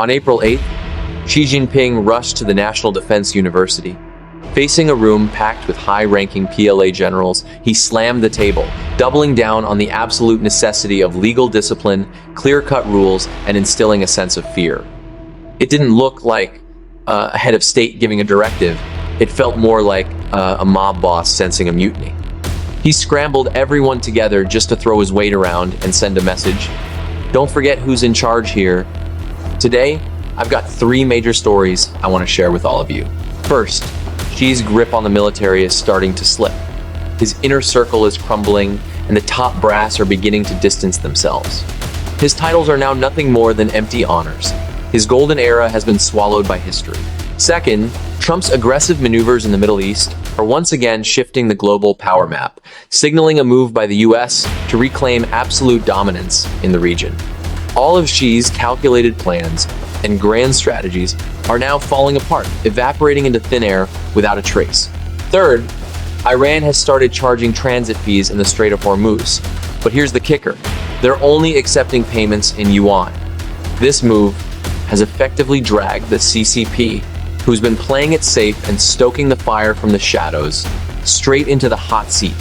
On April 8th, Xi Jinping rushed to the National Defense University. Facing a room packed with high-ranking PLA generals, he slammed the table, doubling down on the absolute necessity of legal discipline, clear-cut rules, and instilling a sense of fear. It didn't look like a head of state giving a directive. It felt more like a mob boss sensing a mutiny. He scrambled everyone together just to throw his weight around and send a message. Don't forget who's in charge here. Today, I've got 3 major stories I want to share with all of you. First, Xi's grip on the military is starting to slip. His inner circle is crumbling, and the top brass are beginning to distance themselves. His titles are now nothing more than empty honors. His golden era has been swallowed by history. Second, Trump's aggressive maneuvers in the Middle East are once again shifting the global power map, signaling a move by the US to reclaim absolute dominance in the region. All of Xi's calculated plans and grand strategies are now falling apart, evaporating into thin air without a trace. Third, Iran has started charging transit fees in the Strait of Hormuz. But here's the kicker. They're only accepting payments in yuan. This move has effectively dragged the CCP, who's been playing it safe and stoking the fire from the shadows, straight into the hot seat,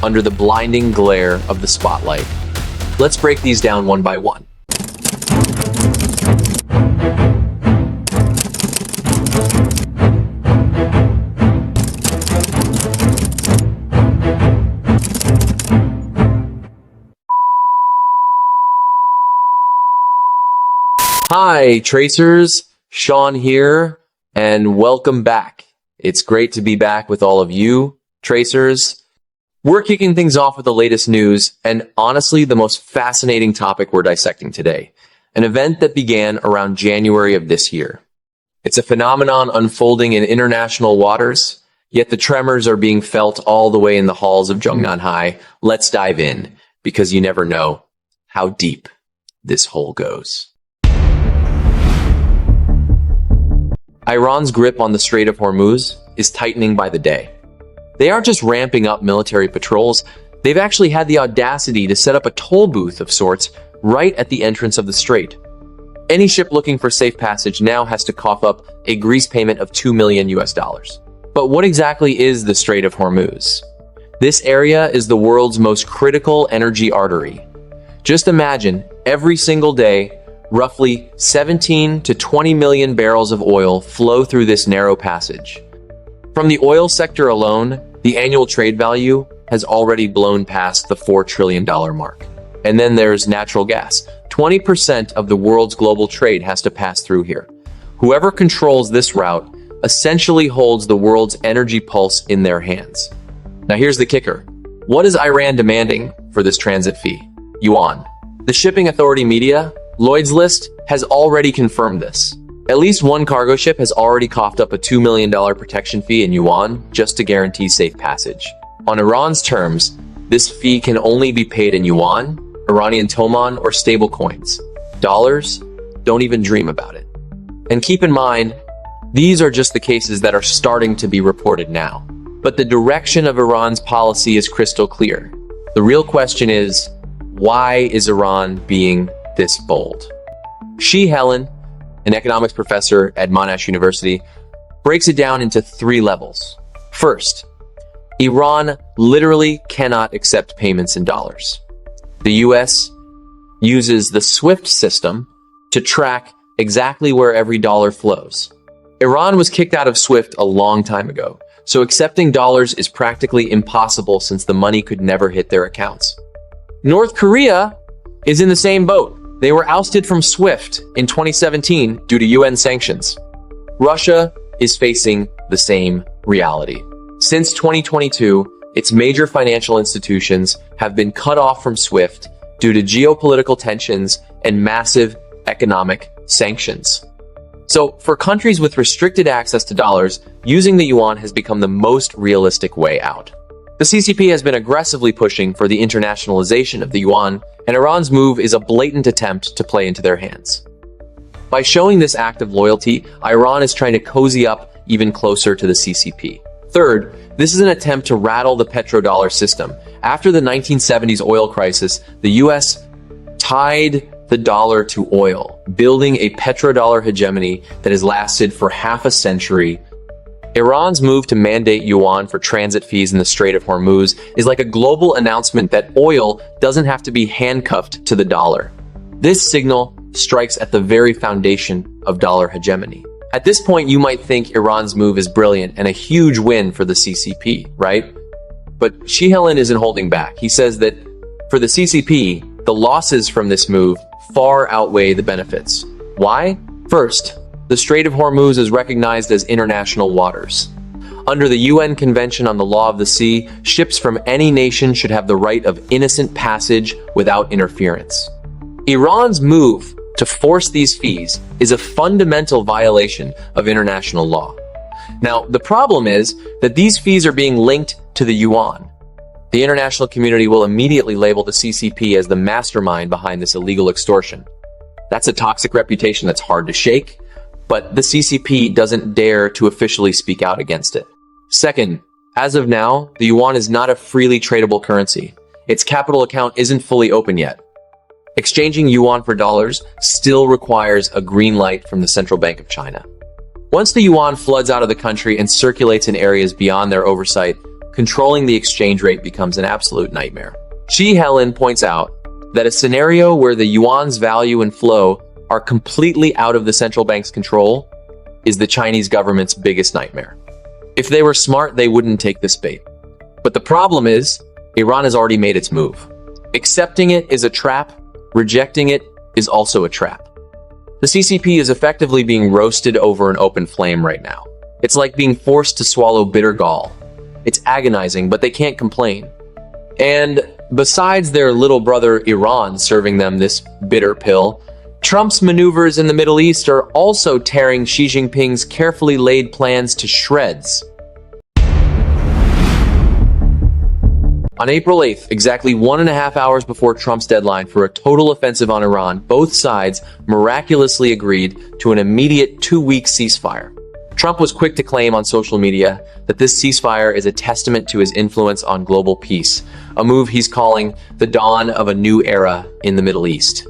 under the blinding glare of the spotlight. Let's break these down one by one. Hi, Tracers. Sean here, and welcome back. It's great to be back with all of you, Tracers. We're kicking things off with the latest news, and honestly, the most fascinating topic we're dissecting today. An event that began around January of this year. It's a phenomenon unfolding in international waters, yet the tremors are being felt all the way in the halls of Zhongnanhai. Let's dive in, because you never know how deep this hole goes. Iran's grip on the Strait of Hormuz is tightening by the day. They aren't just ramping up military patrols, they've actually had the audacity to set up a toll booth of sorts right at the entrance of the strait. Any ship looking for safe passage now has to cough up a grease payment of $2 million. But what exactly is the Strait of Hormuz? This area is the world's most critical energy artery. Just imagine, every single day, roughly 17 to 20 million barrels of oil flow through this narrow passage. From the oil sector alone, the annual trade value has already blown past the $4 trillion mark. And then there's natural gas. 20% of the world's global trade has to pass through here. Whoever controls this route essentially holds the world's energy pulse in their hands. Now here's the kicker. What is Iran demanding for this transit fee? Yuan. The shipping authority media, Lloyd's List, has already confirmed this. At least one cargo ship has already coughed up a $2 million protection fee in yuan just to guarantee safe passage. On Iran's terms, this fee can only be paid in yuan, Iranian toman, or stable coins. Dollars? Don't even dream about it. And keep in mind, these are just the cases that are starting to be reported now. But the direction of Iran's policy is crystal clear. The real question is, why is Iran being this bold? She, Helen, an economics professor at Monash University, breaks it down into 3 levels. First, Iran literally cannot accept payments in dollars. The US uses the SWIFT system to track exactly where every dollar flows. Iran was kicked out of SWIFT a long time ago, so accepting dollars is practically impossible since the money could never hit their accounts. North Korea is in the same boat. They were ousted from SWIFT in 2017 due to UN sanctions. Russia is facing the same reality. Since 2022, its major financial institutions have been cut off from SWIFT due to geopolitical tensions and massive economic sanctions. So, for countries with restricted access to dollars, using the yuan has become the most realistic way out. The CCP has been aggressively pushing for the internationalization of the yuan, and Iran's move is a blatant attempt to play into their hands. By showing this act of loyalty, Iran is trying to cozy up even closer to the CCP. Third, this is an attempt to rattle the petrodollar system. After the 1970s oil crisis, the US tied the dollar to oil, building a petrodollar hegemony that has lasted for half a century. Iran's move to mandate yuan for transit fees in the Strait of Hormuz is like a global announcement that oil doesn't have to be handcuffed to the dollar. This signal strikes at the very foundation of dollar hegemony. At this point, you might think Iran's move is brilliant and a huge win for the CCP, right? But Shehelin isn't holding back. He says that for the CCP, the losses from this move far outweigh the benefits. Why? First, the Strait of Hormuz is recognized as international waters. Under the UN Convention on the Law of the Sea, ships from any nation should have the right of innocent passage without interference. Iran's move to force these fees is a fundamental violation of international law. Now, the problem is that these fees are being linked to the yuan. The international community will immediately label the CCP as the mastermind behind this illegal extortion. That's a toxic reputation that's hard to shake, but the CCP doesn't dare to officially speak out against it. Second, as of now, the yuan is not a freely tradable currency. Its capital account isn't fully open yet. Exchanging yuan for dollars still requires a green light from the Central Bank of China. Once the yuan floods out of the country and circulates in areas beyond their oversight, controlling the exchange rate becomes an absolute nightmare. Shehelin points out that a scenario where the yuan's value and flow are completely out of the central bank's control is the Chinese government's biggest nightmare. If they were smart, they wouldn't take this bait. But the problem is, Iran has already made its move. Accepting it is a trap, rejecting it is also a trap. The CCP is effectively being roasted over an open flame right now. It's like being forced to swallow bitter gall. It's agonizing, but they can't complain. And besides their little brother Iran serving them this bitter pill, Trump's maneuvers in the Middle East are also tearing Xi Jinping's carefully laid plans to shreds. On April 8th, exactly 1.5 hours before Trump's deadline for a total offensive on Iran, both sides miraculously agreed to an immediate 2-week ceasefire. Trump was quick to claim on social media that this ceasefire is a testament to his influence on global peace, a move he's calling the dawn of a new era in the Middle East.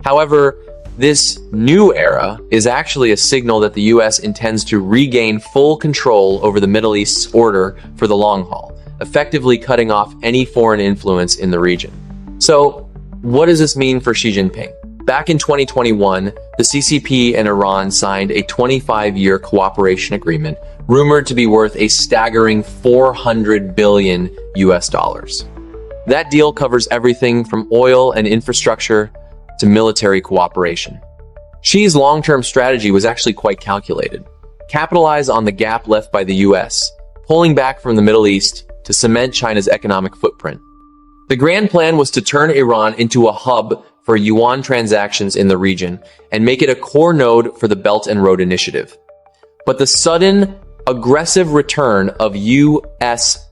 However, this new era is actually a signal that the US intends to regain full control over the Middle East's order for the long haul, effectively cutting off any foreign influence in the region. So, what does this mean for Xi Jinping? Back in 2021, the CCP and Iran signed a 25-year cooperation agreement rumored to be worth a staggering $400 billion US. That deal covers everything from oil and infrastructure to military cooperation. Xi's long-term strategy was actually quite calculated. Capitalize on the gap left by the US, pulling back from the Middle East to cement China's economic footprint. The grand plan was to turn Iran into a hub for yuan transactions in the region and make it a core node for the Belt and Road Initiative. But the sudden, aggressive return of US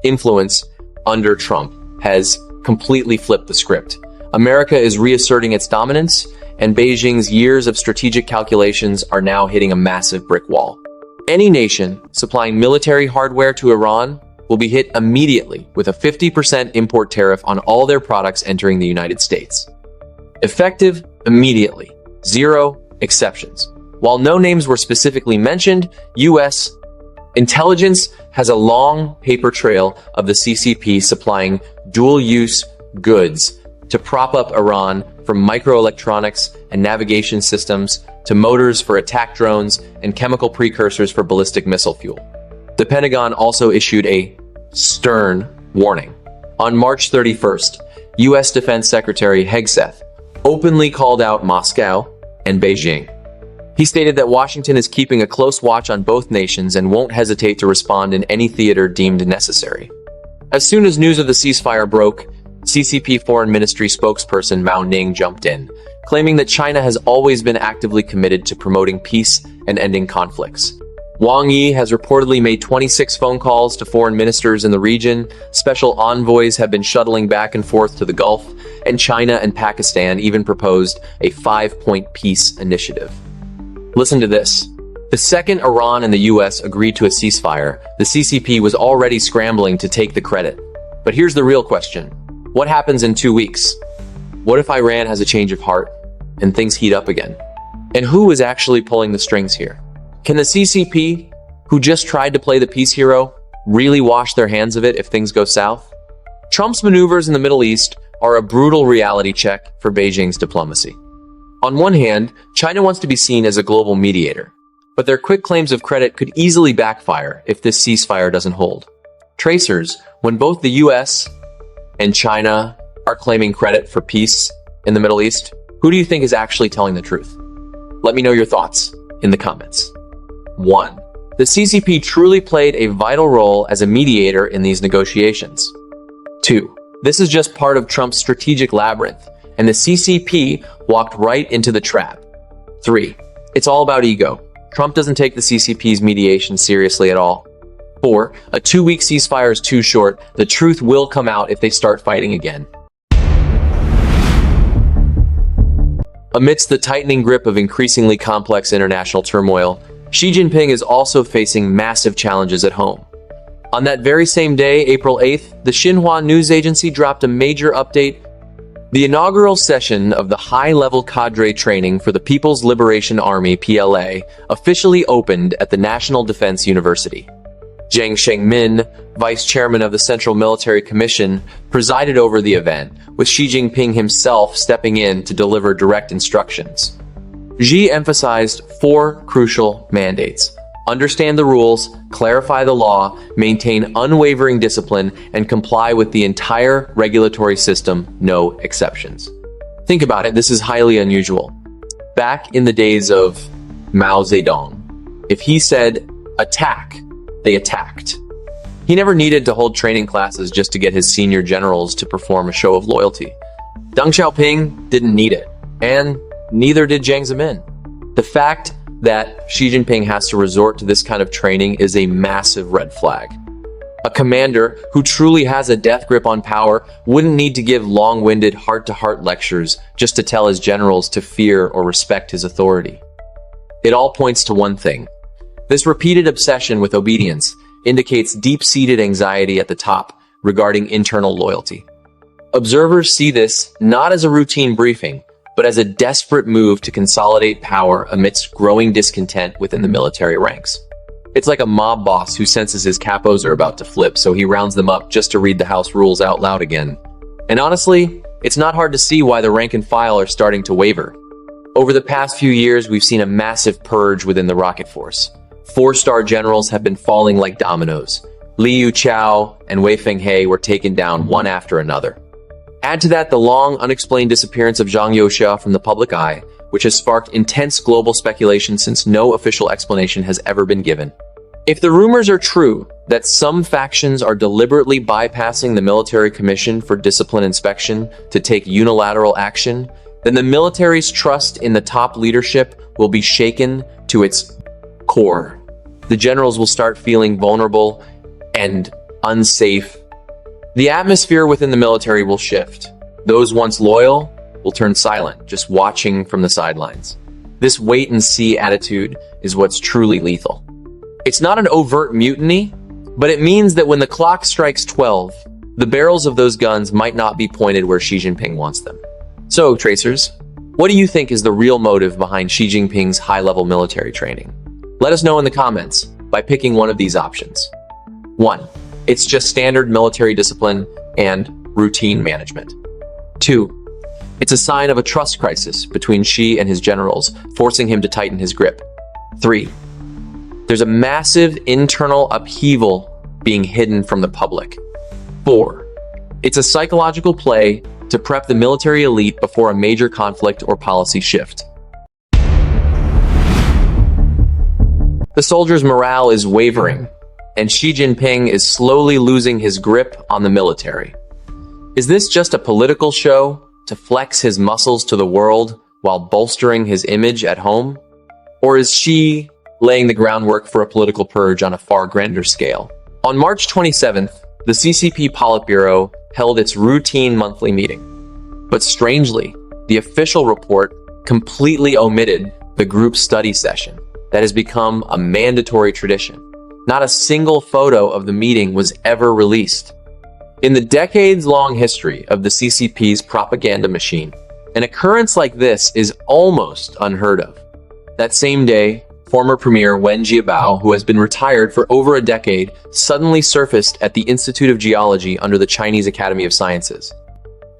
influence under Trump has completely flipped the script. America is reasserting its dominance, and Beijing's years of strategic calculations are now hitting a massive brick wall. Any nation supplying military hardware to Iran will be hit immediately with a 50% import tariff on all their products entering the United States. Effective immediately, 0 exceptions. While no names were specifically mentioned, US intelligence has a long paper trail of the CCP supplying dual-use goods to prop up Iran, from microelectronics and navigation systems to motors for attack drones and chemical precursors for ballistic missile fuel. The Pentagon also issued a stern warning. On March 31st, U.S. Defense Secretary Hegseth openly called out Moscow and Beijing. He stated that Washington is keeping a close watch on both nations and won't hesitate to respond in any theater deemed necessary. As soon as news of the ceasefire broke, CCP Foreign Ministry spokesperson Mao Ning jumped in, claiming that China has always been actively committed to promoting peace and ending conflicts. Wang Yi has reportedly made 26 phone calls to foreign ministers in the region, special envoys have been shuttling back and forth to the Gulf, and China and Pakistan even proposed a 5-point peace initiative. Listen to this. The second Iran and the US agreed to a ceasefire, the CCP was already scrambling to take the credit. But here's the real question. What happens in 2 weeks? What if Iran has a change of heart? and things heat up again. And who is actually pulling the strings here? Can the CCP, who just tried to play the peace hero, really wash their hands of it if things go south? Trump's maneuvers in the Middle East are a brutal reality check for Beijing's diplomacy. On one hand, China wants to be seen as a global mediator, but their quick claims of credit could easily backfire if this ceasefire doesn't hold. Tracers, when both the US and China are claiming credit for peace in the Middle East, who do you think is actually telling the truth? Let me know your thoughts in the comments. 1. The CCP truly played a vital role as a mediator in these negotiations. 2. This is just part of Trump's strategic labyrinth, and the CCP walked right into the trap. 3. It's all about ego. Trump doesn't take the CCP's mediation seriously at all. 4. A 2-week ceasefire is too short. The truth will come out if they start fighting again. Amidst the tightening grip of increasingly complex international turmoil, Xi Jinping is also facing massive challenges at home. On that very same day, April 8th, the Xinhua news agency dropped a major update. The inaugural session of the high-level cadre training for the People's Liberation Army (PLA) officially opened at the National Defense University. Jiang Shengmin, vice chairman of the Central Military Commission, presided over the event, with Xi Jinping himself stepping in to deliver direct instructions. Xi emphasized 4 crucial mandates: understand the rules, clarify the law, maintain unwavering discipline, and comply with the entire regulatory system, no exceptions. Think about it, this is highly unusual. Back in the days of Mao Zedong, if he said, attack, they attacked. He never needed to hold training classes just to get his senior generals to perform a show of loyalty. Deng Xiaoping didn't need it, and neither did Jiang Zemin. The fact that Xi Jinping has to resort to this kind of training is a massive red flag. A commander who truly has a death grip on power wouldn't need to give long-winded heart-to-heart lectures just to tell his generals to fear or respect his authority. It all points to one thing. This repeated obsession with obedience indicates deep-seated anxiety at the top regarding internal loyalty. Observers see this not as a routine briefing, but as a desperate move to consolidate power amidst growing discontent within the military ranks. It's like a mob boss who senses his capos are about to flip, so he rounds them up just to read the house rules out loud again. And honestly, it's not hard to see why the rank and file are starting to waver. Over the past few years, we've seen a massive purge within the rocket force. 4-star generals have been falling like dominoes. Li Yuchao and Wei Fenghe were taken down one after another. Add to that the long, unexplained disappearance of Zhang Youxia from the public eye, which has sparked intense global speculation since no official explanation has ever been given. If the rumors are true that some factions are deliberately bypassing the military commission for discipline inspection to take unilateral action, then the military's trust in the top leadership will be shaken to its core. The generals will start feeling vulnerable and unsafe. The atmosphere within the military will shift. Those once loyal will turn silent, just watching from the sidelines. This wait-and-see attitude is what's truly lethal. It's not an overt mutiny, but it means that when the clock strikes 12, the barrels of those guns might not be pointed where Xi Jinping wants them. So, tracers, what do you think is the real motive behind Xi Jinping's high-level military training? Let us know in the comments by picking one of these options. 1. It's just standard military discipline and routine management. 2. It's a sign of a trust crisis between Xi and his generals, forcing him to tighten his grip. 3. There's a massive internal upheaval being hidden from the public. 4. It's a psychological play to prep the military elite before a major conflict or policy shift. The soldiers' morale is wavering, and Xi Jinping is slowly losing his grip on the military. Is this just a political show to flex his muscles to the world while bolstering his image at home? Or is Xi laying the groundwork for a political purge on a far grander scale? On March 27th, the CCP Politburo held its routine monthly meeting. But strangely, the official report completely omitted the group study session that has become a mandatory tradition. Not a single photo of the meeting was ever released. In the decades-long history of the CCP's propaganda machine, An occurrence like this is almost unheard of. That same day, former Premier Wen Jiabao, who has been retired for over a decade, suddenly surfaced at the Institute of Geology under the Chinese Academy of Sciences.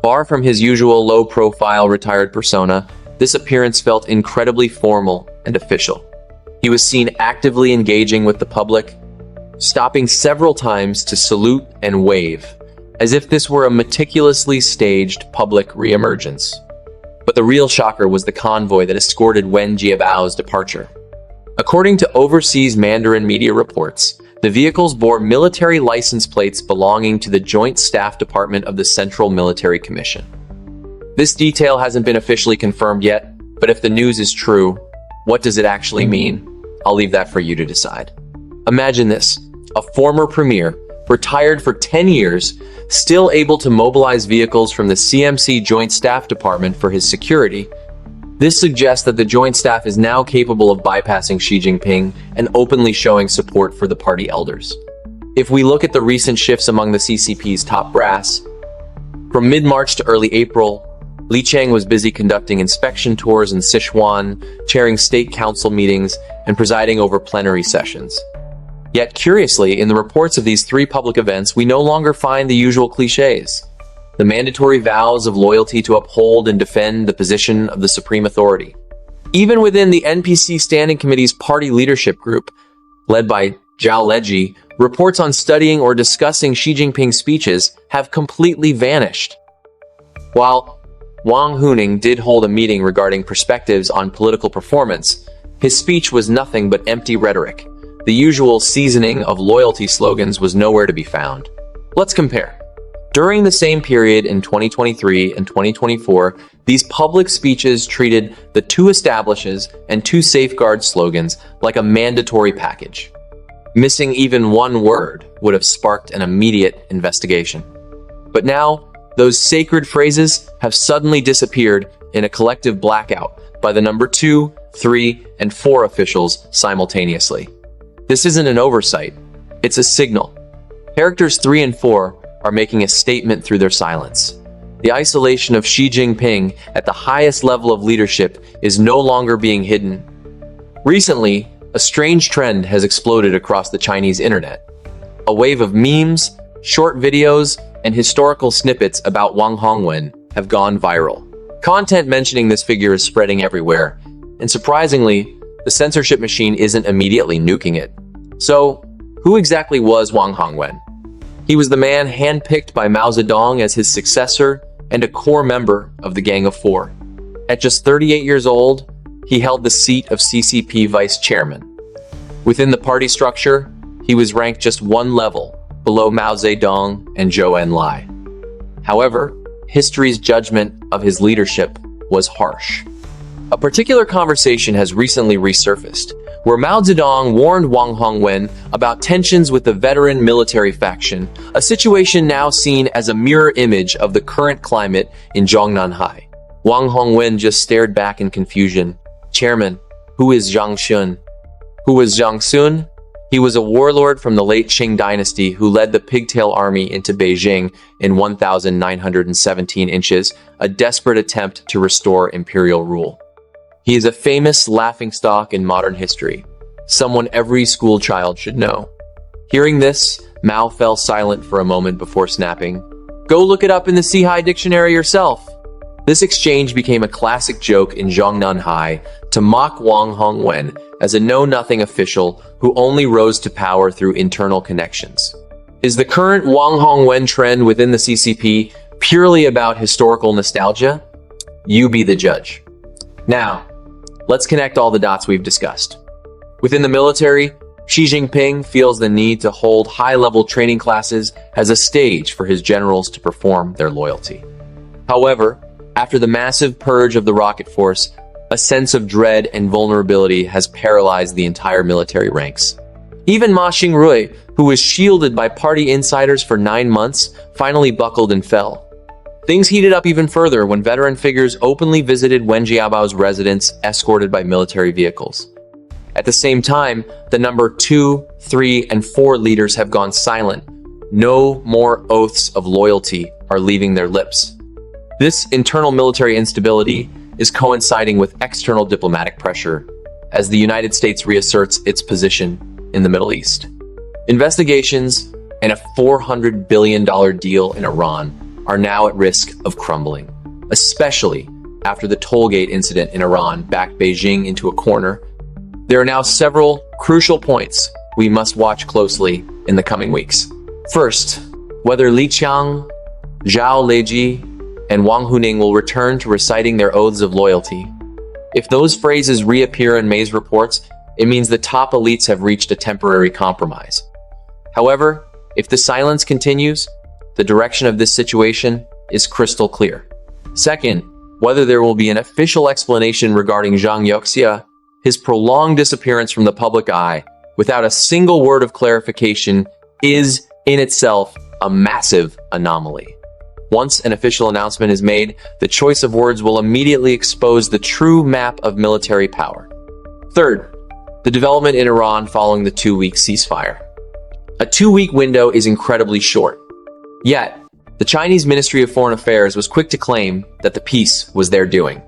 Far from his usual low-profile retired persona, this appearance felt incredibly formal and official. He was seen actively engaging with the public, stopping several times to salute and wave, as if this were a meticulously staged public re-emergence. But the real shocker was the convoy that escorted Wen Jiabao's departure. According to overseas Mandarin media reports, the vehicles bore military license plates belonging to the Joint Staff Department of the Central Military Commission. This detail hasn't been officially confirmed yet, but if the news is true, what does it actually mean? I'll leave that for you to decide. Imagine this: a former premier, retired for 10 years, still able to mobilize vehicles from the CMC Joint Staff Department for his security. This suggests that the Joint Staff is now capable of bypassing Xi Jinping and openly showing support for the party elders. If we look at the recent shifts among the CCP's top brass, from mid-March to early April, Li Qiang was busy conducting inspection tours in Sichuan, chairing state council meetings, and presiding over plenary sessions. Yet, curiously, in the reports of these three public events, we no longer find the usual cliches: the mandatory vows of loyalty to uphold and defend the position of the supreme authority. Even within the NPC Standing Committee's party leadership group, led by Zhao Leji, reports on studying or discussing Xi Jinping's speeches have completely vanished. While Wang Huning did hold a meeting regarding perspectives on political performance, his speech was nothing but empty rhetoric. The usual seasoning of loyalty slogans was nowhere to be found. Let's compare. During the same period in 2023 and 2024, these public speeches treated the two establishes and two safeguards slogans like a mandatory package. Missing even one word would have sparked an immediate investigation. But now, those sacred phrases have suddenly disappeared in a collective blackout by the number 2, 3, and 4 officials simultaneously. This isn't an oversight, it's a signal. Characters 3 and 4 are making a statement through their silence. The isolation of Xi Jinping at the highest level of leadership is no longer being hidden. Recently, a strange trend has exploded across the Chinese internet. A wave of memes, short videos, and historical snippets about Wang Hongwen have gone viral. Content mentioning this figure is spreading everywhere, and surprisingly, the censorship machine isn't immediately nuking it. So, who exactly was Wang Hongwen? He was the man handpicked by Mao Zedong as his successor and a core member of the Gang of Four. At just 38 years old, he held the seat of CCP vice chairman. Within the party structure, he was ranked just one level below Mao Zedong and Zhou Enlai. However, history's judgment of his leadership was harsh. A particular conversation has recently resurfaced, where Mao Zedong warned Wang Hongwen about tensions with the veteran military faction, a situation now seen as a mirror image of the current climate in Zhongnanhai. Wang Hongwen just stared back in confusion. "Chairman, who is Zhang Xun?" Who was Zhang Xun? He was a warlord from the late Qing dynasty who led the Pigtail Army into Beijing in 1917 inches, a desperate attempt to restore imperial rule. He is a famous laughingstock in modern history, someone every schoolchild should know. Hearing this, Mao fell silent for a moment before snapping, "Go look it up in the Sihai dictionary yourself." This exchange became a classic joke in Zhongnanhai to mock Wang Hongwen as a know-nothing official who only rose to power through internal connections. Is the current Wang Hongwen trend within the CCP purely about historical nostalgia? You be the judge. Now, let's connect all the dots we've discussed. Within the military, Xi Jinping feels the need to hold high-level training classes as a stage for his generals to perform their loyalty. However, after the massive purge of the rocket force, a sense of dread and vulnerability has paralyzed the entire military ranks. Even Ma Xingrui, who was shielded by party insiders for 9 months, finally buckled and fell. Things heated up even further when veteran figures openly visited Wen Jiabao's residence, escorted by military vehicles. At the same time, the number 2, 3, and 4 leaders have gone silent. No more oaths of loyalty are leaving their lips. This internal military instability is coinciding with external diplomatic pressure as the United States reasserts its position in the Middle East. Investigations and a $400 billion deal in Iran are now at risk of crumbling, especially after the toll gate incident in Iran backed Beijing into a corner. There are now several crucial points we must watch closely in the coming weeks. First, whether Li Qiang, Zhao Leji, and Wang Huning will return to reciting their oaths of loyalty. If those phrases reappear in May's reports, it means the top elites have reached a temporary compromise. However, if the silence continues, the direction of this situation is crystal clear. Second, whether there will be an official explanation regarding Zhang Yuxia, his prolonged disappearance from the public eye without a single word of clarification is in itself a massive anomaly. Once an official announcement is made, the choice of words will immediately expose the true map of military power. Third, the development in Iran following the 2-week ceasefire. A 2-week window is incredibly short. Yet, the Chinese Ministry of Foreign Affairs was quick to claim that the peace was their doing.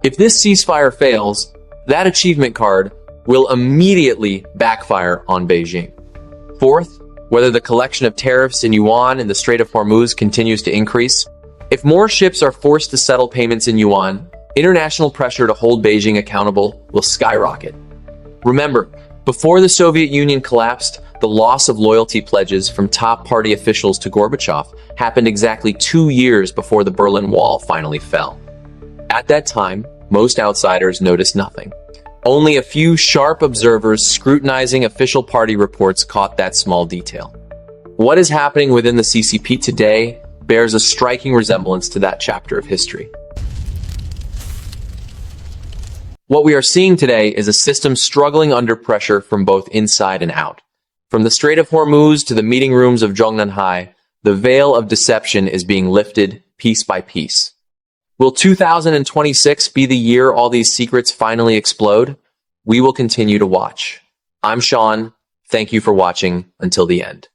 If this ceasefire fails, that achievement card will immediately backfire on Beijing. Fourth, whether the collection of tariffs in yuan in the Strait of Hormuz continues to increase. If more ships are forced to settle payments in yuan, international pressure to hold Beijing accountable will skyrocket. Remember, before the Soviet Union collapsed, the loss of loyalty pledges from top party officials to Gorbachev happened exactly 2 years before the Berlin Wall finally fell. At that time, most outsiders noticed nothing. Only a few sharp observers scrutinizing official party reports caught that small detail. What is happening within the CCP today bears a striking resemblance to that chapter of history. What we are seeing today is a system struggling under pressure from both inside and out. From the Strait of Hormuz to the meeting rooms of Zhongnanhai, the veil of deception is being lifted piece by piece. Will 2026 be the year all these secrets finally explode? We will continue to watch. I'm Sean. Thank you for watching until the end.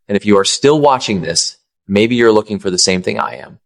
And if you are still watching this, maybe you're looking for the same thing I am.